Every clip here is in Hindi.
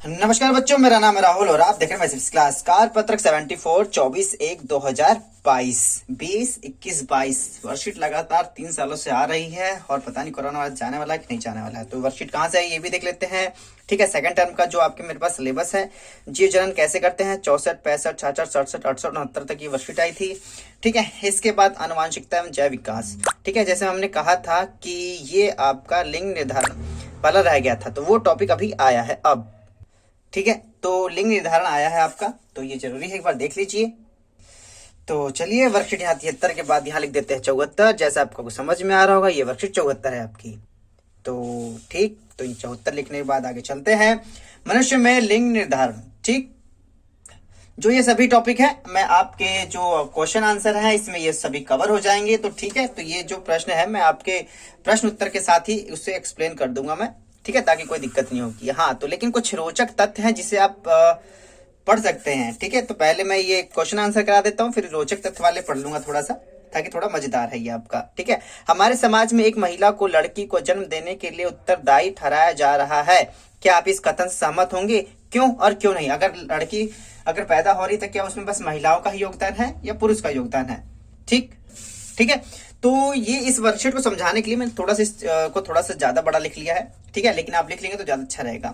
नमस्कार बच्चों, मेरा नाम है राहुल और आप देख रहे हैं फिजिक्स क्लास। कार पत्रक 74 24/1/2022 20-21-22 वर्कशीट लगातार 3 सालों से आ रही है और पता नहीं कोरोना वायरस जाने वाला है कि नहीं जाने वाला है। तो वर्कशीट कहाँ से है ये भी देख लेते हैं। ठीक है, सेकंड टर्म का जो आपके मेरे पास सिलेबस है, जीव जनन कैसे करते हैं, 64, 65, 66, 67, 68, 69 तक ये वर्कशीट आई थी। ठीक है, इसके बाद आनुवांशिकता एवं जैव विकास। ठीक है, जैसे हमने कहा था कि ये आपका लिंग निर्धारण वाला रह गया था, तो वो टॉपिक अभी आया है अब। ठीक है, तो लिंग निर्धारण आया है आपका, तो ये जरूरी है, एक बार देख लीजिए। तो चलिए, वर्कशीट यहाँ 73 के बाद यहाँ लिख देते हैं 74। जैसा आपको कुछ समझ में आ रहा होगा, ये वर्कशीट 74 है आपकी। तो ठीक, तो इन 74 लिखने के बाद आगे चलते हैं। मनुष्य में लिंग निर्धारण। ठीक, जो ये सभी टॉपिक है, मैं आपके जो क्वेश्चन आंसर है इसमें ये सभी कवर हो जाएंगे। तो ठीक है, तो ये जो प्रश्न है मैं आपके प्रश्न उत्तर के साथ ही उससे एक्सप्लेन कर दूंगा मैं। ठीक है, ताकि कोई दिक्कत नहीं होगी। हाँ, तो लेकिन कुछ रोचक तथ्य हैं जिसे आप पढ़ सकते हैं। ठीक है, तो पहले मैं ये क्वेश्चन आंसर करा देता हूँ, फिर रोचक तथ्य वाले पढ़ लूंगा थोड़ा सा, ताकि थोड़ा मजेदार है ये आपका। ठीक है, हमारे समाज में एक महिला को लड़की को जन्म देने के लिए उत्तरदायी ठहराया जा रहा है। क्या आप इस कथन से सहमत होंगे? क्यों और क्यों नहीं? अगर लड़की अगर पैदा हो रही तो क्या उसमें बस महिलाओं का ही योगदान है या पुरुष का योगदान है? ठीक है, तो ये इस वर्कशीट को समझाने के लिए मैंने थोड़ा सा ज्यादा बड़ा लिख लिया है। ठीक है, लेकिन आप लिख लेंगे तो ज्यादा अच्छा रहेगा।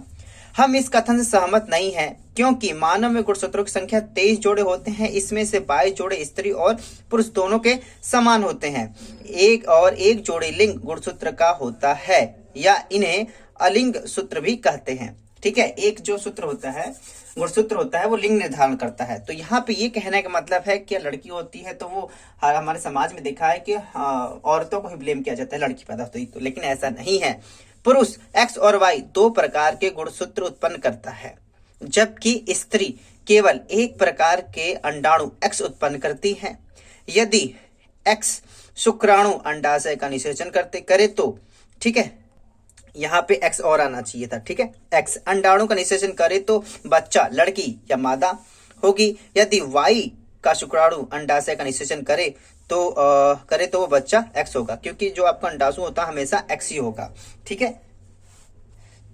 हम इस कथन से सहमत नहीं हैं क्योंकि मानव में गुणसूत्रों की संख्या 23 जोड़े होते हैं। इसमें से 22 जोड़े स्त्री और पुरुष दोनों के समान होते हैं। एक जोड़े लिंग गुणसूत्र का होता है या इन्हें अलिंग सूत्र भी कहते हैं। ठीक है, एक जो सूत्र होता है, गुणसूत्र होता है, वो लिंग निर्धारण करता है। तो यहाँ पे ये कहने का मतलब है कि लड़की होती है तो वो हमारे समाज में देखा है कि औरतों को ही ब्लेम किया जाता है, लड़की पैदा होती तो, लेकिन ऐसा नहीं है। पुरुष एक्स और वाई दो प्रकार के गुणसूत्र उत्पन्न करता है, जबकि स्त्री केवल एक प्रकार के अंडाणु एक्स उत्पन्न करती है। यदि एक्स शुक्राणु अंडाशय का निषेचन करे तो, ठीक है, यहाँ पे एक्स और आना चाहिए था। ठीक है, एक्स अंडाणु का निषेचन करे तो बच्चा लड़की या मादा होगी। यदि वाई का शुक्राणु अंडाशय का निषेचन करे तो वो बच्चा एक्स होगा, क्योंकि जो आपका अंडाशु होता है हमेशा एक्स ही होगा। ठीक है,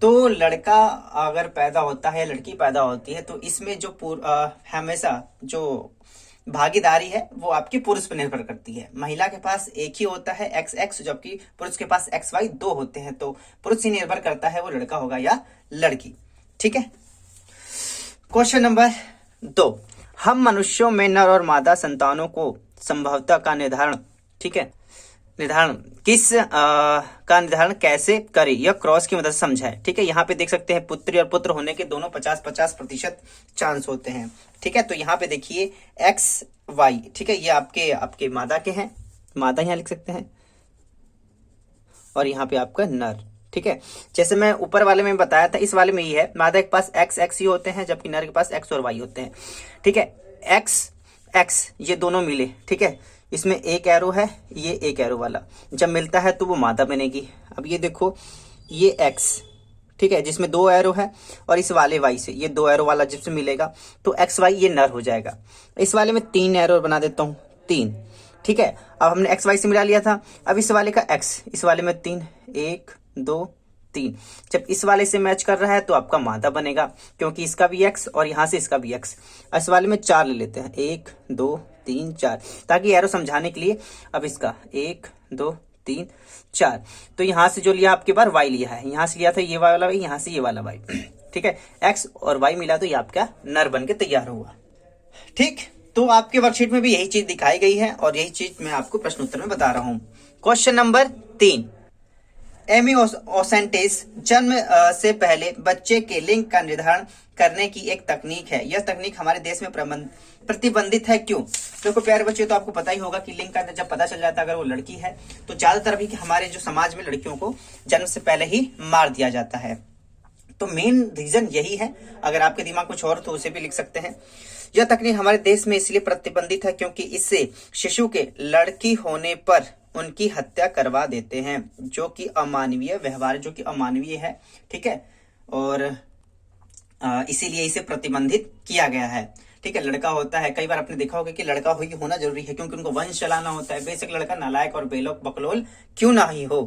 तो लड़का अगर पैदा होता है, लड़की पैदा होती है, तो इसमें जो हमेशा जो भागीदारी है वो आपकी पुरुष पर निर्भर करती है। महिला के पास एक ही होता है एक्स एक्स, जबकि पुरुष के पास एक्स वाई दो होते हैं। तो पुरुष ही निर्भर करता है वो लड़का होगा या लड़की। ठीक है, क्वेश्चन नंबर 2, हम मनुष्यों में नर और मादा संतानों को संभवतः का निर्धारण, ठीक है, का निर्धारण कैसे करें, यह क्रॉस की मदद से समझाए। ठीक है, यहाँ पे देख सकते हैं पुत्री और पुत्र होने के दोनों 50-50% चांस होते हैं। ठीक है, तो यहाँ पे देखिए एक्स वाई, ठीक है, ये आपके मादा के हैं, मादा यहाँ लिख सकते हैं, और यहाँ पे आपका नर। ठीक है, जैसे मैं ऊपर वाले में बताया था, इस वाले में ही है, मादा के पास एक्स एक्स ही होते हैं, जबकि नर के पास एक्स और वाई होते हैं। ठीक है, एक्स एक्स ये दोनों मिले, ठीक है, इसमें एक एरो है, ये एक एरो वाला जब मिलता है तो वो मादा बनेगी। अब ये देखो, ये एक्स, ठीक है, जिसमें दो एरो है, और इस वाले वाई से ये दो एरो वाला जिससे मिलेगा तो एक्स वाई ये नर हो जाएगा। इस वाले में 3 एरो बना देता हूँ, 3। ठीक है, अब हमने एक्स वाई से मिला लिया था। अब इस वाले का एक्स, इस वाले में 3, 1 2 3, जब इस वाले से मैच कर रहा है तो आपका मादा बनेगा, क्योंकि इसका भी एक्स और यहां से इसका भी एक्स। इस वाले में 4 ले लेते हैं, 1 2 3 4, ताकि एरो समझाने के लिए। अब इसका 1 2 3 4, तो यहां से जो लिया आपके बार वाई लिया है, यहां से लिया था ये वाला वाई, यहां से ये वाला वाई। ठीक है, एक्स और वाई मिला तो ये आपका नर बन के तैयार हुआ। ठीक, तो आपके वर्कशीट में भी यही चीज दिखाई गई है और यही चीज मैं आपको प्रश्न उत्तर में बता रहा हूं। क्वेश्चन नंबर 3, एमियोसेंटेसिस जन्म से पहले बच्चे के लिंग का निर्धारण करने की एक तकनीक है। यह तकनीक हमारे देश में प्रतिबंधित है, क्यों? देखो प्यारे बच्चे, तो आपको पता ही होगा कि लिंग का जब पता चल जाता है अगर वो लड़की है तो ज्यादातर भी हमारे जो समाज में लड़कियों को जन्म से पहले ही मार दिया जाता है। तो मेन रीजन यही है। अगर आपके दिमाग कुछ और तो उसे भी लिख सकते हैं। यह तकनीक हमारे देश में इसलिए प्रतिबंधित है क्योंकि इससे शिशु के लड़की होने पर उनकी हत्या करवा देते हैं, जो कि अमानवीय व्यवहार, जो कि अमानवीय है। ठीक है, और इसीलिए इसे प्रतिबंधित किया गया है। ठीक है, लड़का होता है, कई बार आपने देखा होगा कि लड़का ही होना जरूरी है, क्योंकि उनको वंश चलाना होता है। बेशक लड़का नालायक और बेलोक बकलोल क्यों ना ही हो,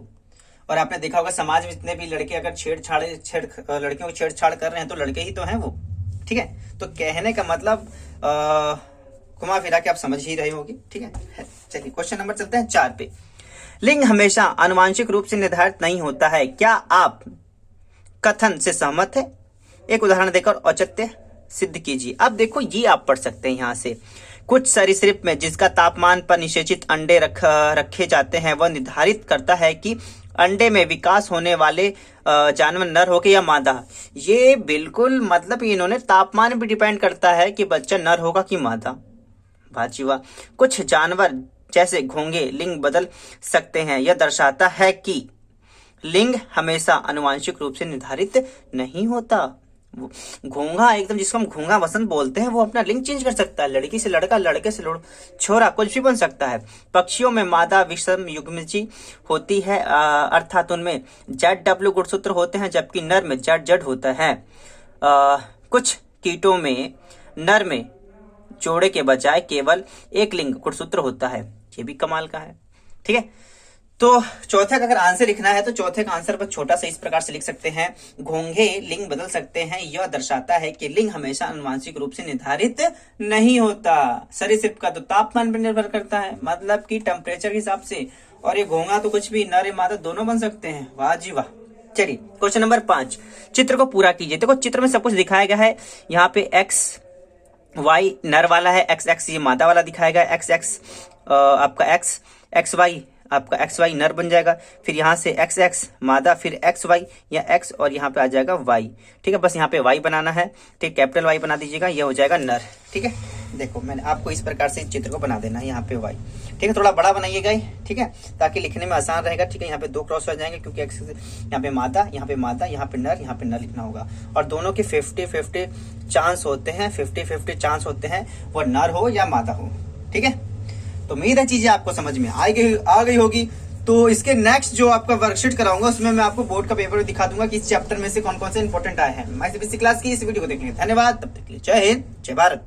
और आपने देखा होगा समाज में जितने भी लड़के अगर लड़कियों को छेड़छाड़ कर रहे हैं तो लड़के ही तो हैं वो, ठीक है। तो कहने का मतलब घुमा फिरा के आप समझ ही रहे होगे, ठीक है। चलिए क्वेश्चन नंबर चलते हैं 4 पे। लिंग हमेशा आनुवांशिक रूप से निर्धारित नहीं होता है, क्या आप कथन से सहमत है? एक उदाहरण देकर औचित्य सिद्ध कीजिए। अब देखो ये आप पढ़ सकते हैं यहाँ से, कुछ सरीसृप में जिसका तापमान पर निषेचित अंडे रखे जाते हैं वह निर्धारित करता है कि अंडे में विकास होने वाले जानवर नर होगा या मादा। ये बिल्कुल मतलब इन्होंने तापमान भी डिपेंड करता है कि बच्चा नर होगा कि मादा। वाह। कुछ जानवर जैसे घोंघे लिंग बदल सकते हैं, यह दर्शाता है कि लिंग हमेशा आनुवांशिक रूप से निर्धारित नहीं होता। घोंघा एकदम, जिसको हम घोंघा वसंत बोलते हैं, वो अपना लिंग चेंज कर सकता है, लड़की से लड़का, लड़के से छोरा, कुछ भी बन सकता है। पक्षियों में मादा विषम युग्मजी होती है, अर्थात उनमें ZW गुणसूत्र होते हैं, जबकि नर में ZZ होता है। कुछ कीटों में नर में जोड़े के बजाय केवल एक लिंग गुणसूत्र होता है, ये भी कमाल का है, ठीक है। तो चौथे का अगर आंसर लिखना है तो चौथे का आंसर बस छोटा सा इस प्रकार से लिख सकते हैं, घोंघे लिंग बदल सकते हैं, यह दर्शाता है कि लिंग हमेशा आनुवांशिक रूप से निर्धारित नहीं होता। सरीसृप का तो तापमान पर निर्भर करता है, मतलब कि टेम्परेचर के हिसाब से, और ये घोंघा तो कुछ भी नर मादा दोनों बन सकते हैं। वाह जी वाह। चलिए क्वेश्चन नंबर 5, चित्र को पूरा कीजिए। देखो चित्र में सब कुछ दिखाया गया है, यहाँ पे XY नर वाला है, XX ये मादा वाला दिखाया गया, XX आपका XY आपका XY नर बन जाएगा, फिर यहाँ से XX मादा, फिर XY या X और यहाँ पे आ जाएगा Y, ठीक है। बस यहाँ पे Y बनाना है, ठीक, कैपिटल Y बना दीजिएगा, ये हो जाएगा नर, ठीक है। देखो मैंने आपको इस प्रकार से चित्र को बना देना है, यहाँ पे Y, ठीक है। थोड़ा बड़ा बनाइएगा, ठीक है, ताकि लिखने में आसान रहेगा, ठीक है। यहाँ पे 2 क्रॉस हो जाएंगे क्योंकि X यहाँ पे मादा, यहाँ पे मादा, यहाँ पे नर लिखना होगा, और दोनों के 50-50 चांस होते हैं, 50-50 चांस होते हैं वो नर हो या मादा हो, ठीक है। तो उम्मीद है चीजें आपको समझ में आ गई होगी। तो इसके नेक्स्ट जो आपका वर्कशीट कराऊंगा उसमें मैं आपको बोर्ड का पेपर दिखा दूंगा कि इस चैप्टर में से कौन कौन से इंपॉर्टेंट आए हैं। मैं CBSE क्लास की इस वीडियो को देखने के लिए धन्यवाद। तब तक के लिए जय हिंद, जय भारत।